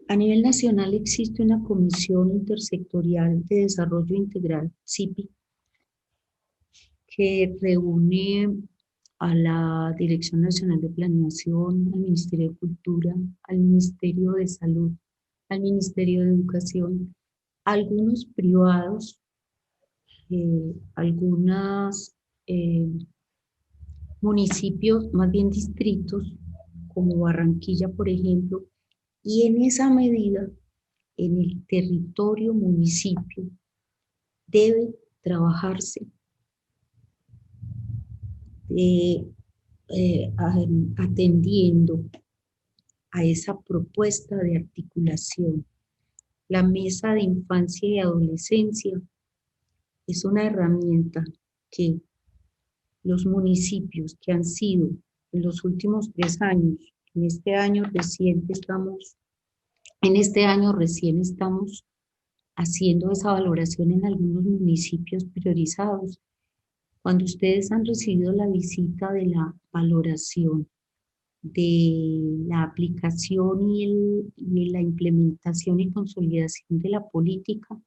A nivel nacional existe una Comisión Intersectorial de Desarrollo Integral, CIPI, que reúne a la Dirección Nacional de Planeación, al Ministerio de Cultura, al Ministerio de Salud, al Ministerio de Educación, algunos privados, algunos municipios, más bien distritos, como Barranquilla, por ejemplo, y en esa medida, en el territorio municipio, debe trabajarse atendiendo a esa propuesta de articulación. La Mesa de Infancia y Adolescencia es una herramienta que los municipios que han sido en los últimos 3 años, en este año recién estamos haciendo esa valoración en algunos municipios priorizados. Cuando ustedes han recibido la visita de la valoración de la aplicación y la implementación y consolidación de la política,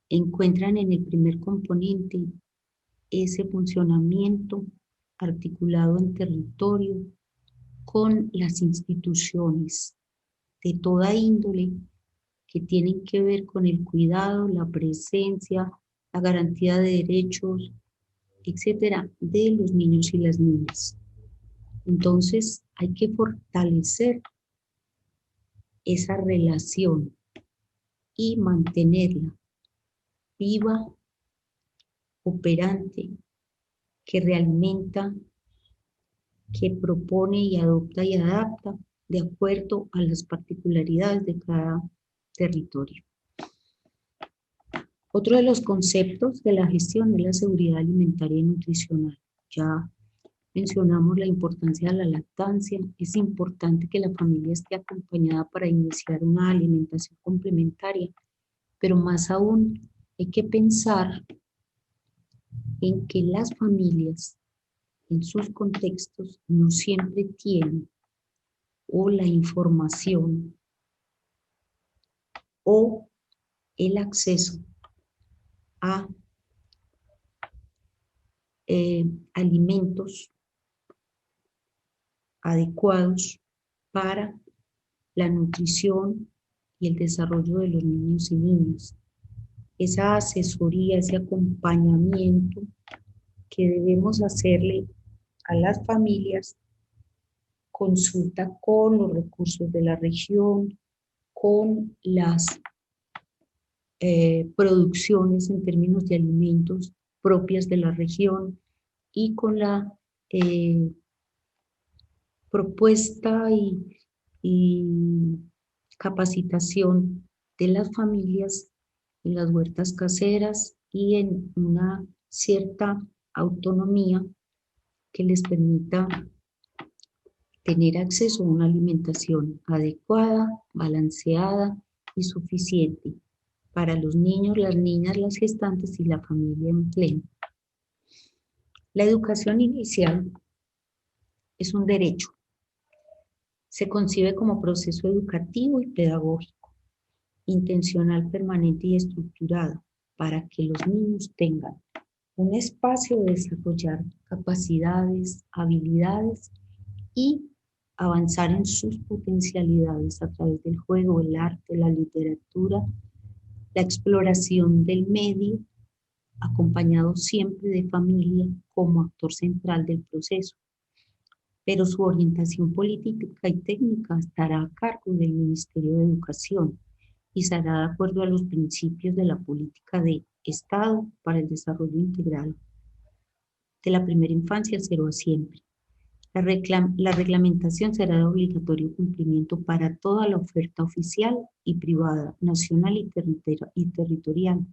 encuentran en el primer componente ese funcionamiento articulado en territorio con las instituciones de toda índole que tienen que ver con el cuidado, la presencia, la garantía de derechos, etcétera, de los niños y las niñas. Entonces hay que fortalecer esa relación y mantenerla viva, operante, que realimenta, que propone y adopta y adapta de acuerdo a las particularidades de cada territorio. Otro de los conceptos de la gestión es la seguridad alimentaria y nutricional. Ya mencionamos la importancia de la lactancia. Es importante que la familia esté acompañada para iniciar una alimentación complementaria, pero más aún hay que pensar en que las familias en sus contextos no siempre tienen o la información o el acceso a alimentos adecuados para la nutrición y el desarrollo de los niños y niñas. Esa asesoría, ese acompañamiento que debemos hacerle a las familias, consulta con los recursos de la región, con las producciones en términos de alimentos propias de la región y con la propuesta y capacitación de las familias en las huertas caseras y en una cierta autonomía que les permita tener acceso a una alimentación adecuada, balanceada y suficiente para los niños, las niñas, las gestantes y la familia en pleno. La educación inicial es un derecho. Se concibe como proceso educativo y pedagógico, intencional, permanente y estructurado, para que los niños tengan un espacio de desarrollar capacidades, habilidades y avanzar en sus potencialidades a través del juego, el arte, la literatura, la exploración del medio, acompañado siempre de familia como actor central del proceso. Pero su orientación política y técnica estará a cargo del Ministerio de Educación y será de acuerdo a los principios de la política de Estado para el desarrollo integral de la primera infancia 0 a siempre. La reglamentación será de obligatorio cumplimiento para toda la oferta oficial y privada, nacional y territorial,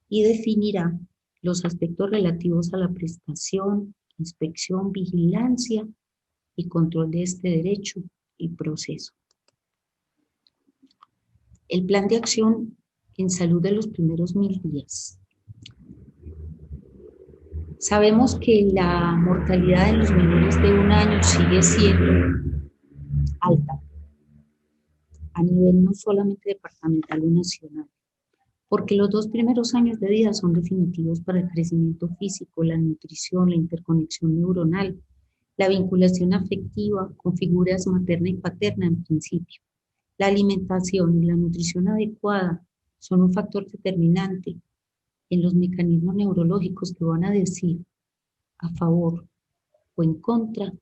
y definirá los aspectos relativos a la prestación, inspección, vigilancia y control de este derecho y proceso. El plan de acción en salud de los primeros 1000 días. Sabemos que la mortalidad en los menores de 1 año sigue siendo alta, a nivel no solamente departamental o nacional, porque los 2 primeros años de vida son definitivos para el crecimiento físico, la nutrición, la interconexión neuronal, la vinculación afectiva con figuras materna y paterna en principio. La alimentación y la nutrición adecuada son un factor determinante en los mecanismos neurológicos que van a decir a favor o en contra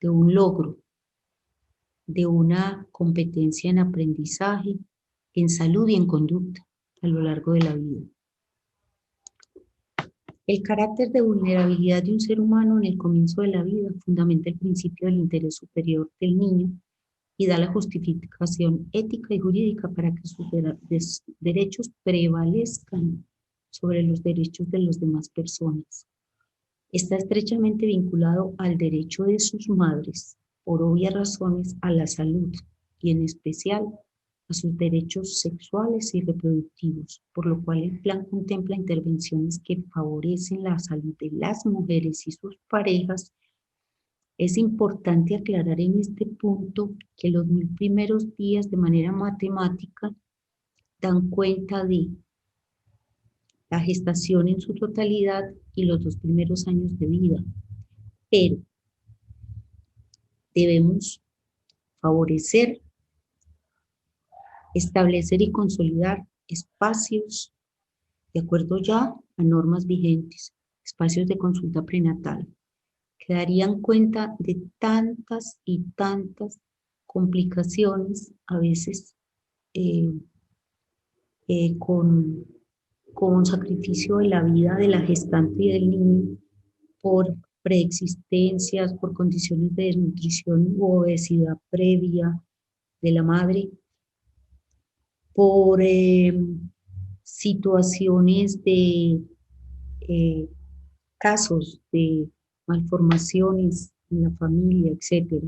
de un logro, de una competencia en aprendizaje, en salud y en conducta a lo largo de la vida. El carácter de vulnerabilidad de un ser humano en el comienzo de la vida fundamenta el principio del interés superior del niño y da la justificación ética y jurídica para que sus derechos prevalezcan sobre los derechos de las demás personas. Está estrechamente vinculado al derecho de sus madres, por obvias razones, a la salud y en especial a sus derechos sexuales y reproductivos, por lo cual el plan contempla intervenciones que favorecen la salud de las mujeres y sus parejas. Es importante aclarar en este punto que los 1000 primeros días de manera matemática dan cuenta de la gestación en su totalidad y los 2 primeros años de vida, pero debemos favorecer, establecer y consolidar espacios de acuerdo ya a normas vigentes, espacios de consulta prenatal, que darían cuenta de tantas y tantas complicaciones, a veces con sacrificio de la vida de la gestante y del niño por preexistencias, por condiciones de desnutrición u obesidad previa de la madre, por situaciones de casos de malformaciones en la familia, etc.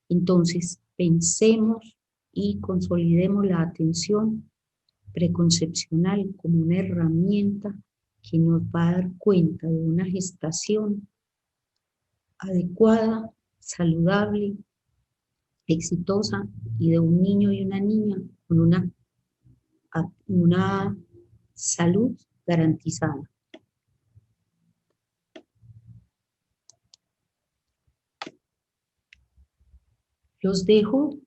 Entonces, pensemos y consolidemos la atención preconcepcional como una herramienta que nos va a dar cuenta de una gestación adecuada, saludable, exitosa y de un niño y una niña con una salud garantizada. Los dejo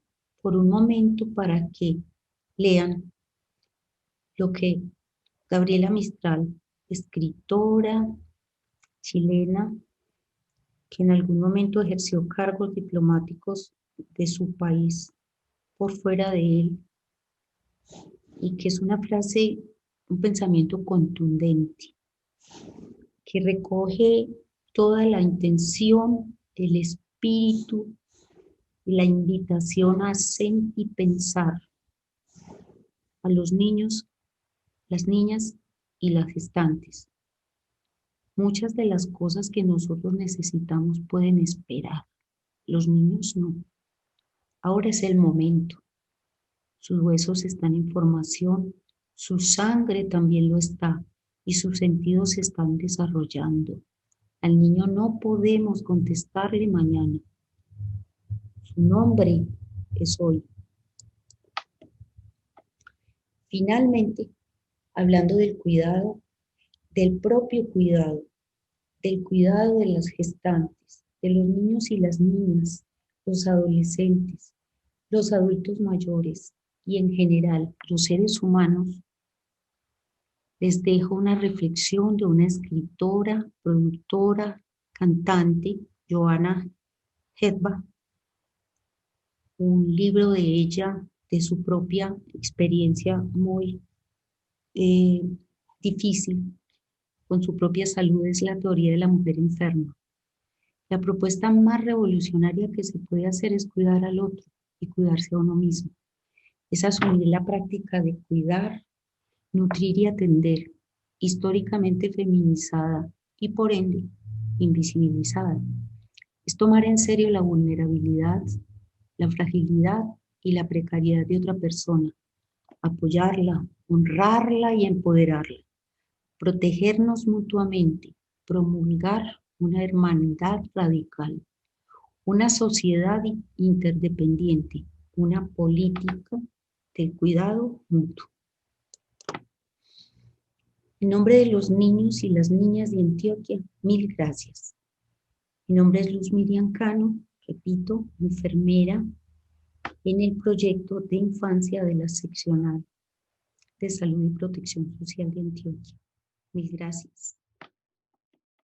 por un momento para que lean lo que Gabriela Mistral, escritora chilena, que en algún momento ejerció cargos diplomáticos de su país por fuera de él, y que es una frase, un pensamiento contundente, que recoge toda la intención, el espíritu y la invitación a hacer y pensar a los niños, las niñas y las gestantes. Muchas de las cosas que nosotros necesitamos pueden esperar, los niños no. Ahora es el momento. Sus huesos están en formación, su sangre también lo está y sus sentidos se están desarrollando. Al niño no podemos contestarle mañana. Su nombre es hoy. Finalmente, hablando del cuidado, del propio cuidado, del cuidado de las gestantes, de los niños y las niñas, los adolescentes, los adultos mayores y en general los seres humanos, les dejo una reflexión de una escritora, productora, cantante, Joanna Hedba, un libro de ella, de su propia experiencia muy eh, difícil con su propia salud, es la teoría de la mujer enferma. La propuesta más revolucionaria que se puede hacer es cuidar al otro y cuidarse a uno mismo. Es asumir la práctica de cuidar, nutrir y atender, históricamente feminizada y por ende invisibilizada. Es tomar en serio la vulnerabilidad, la fragilidad y la precariedad de otra persona, apoyarla, honrarla y empoderarla, protegernos mutuamente, promulgar una hermandad radical, una sociedad interdependiente, una política del cuidado mutuo. En nombre de los niños y las niñas de Antioquia, mil gracias. Mi nombre es Luz Miriam Cano, repito, enfermera en el proyecto de infancia de la seccional de salud y protección social de Antioquia. Mil gracias.